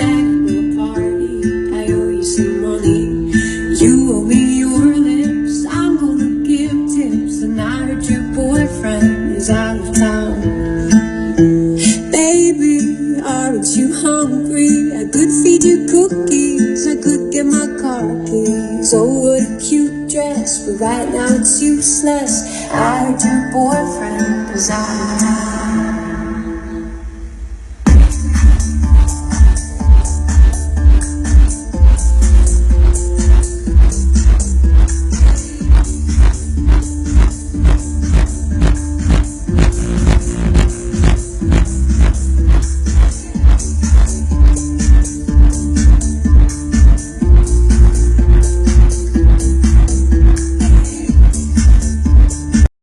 sad, no party. I owe you some money. You owe me your lips. I'm gonna give tips. And I heard your boyfriend is out of town. Baby, aren't you hungry? I could feed you cookies. I could get my car keys. Oh, what a cute dress, but right now it's useless. I heard your boyfriend is out of town.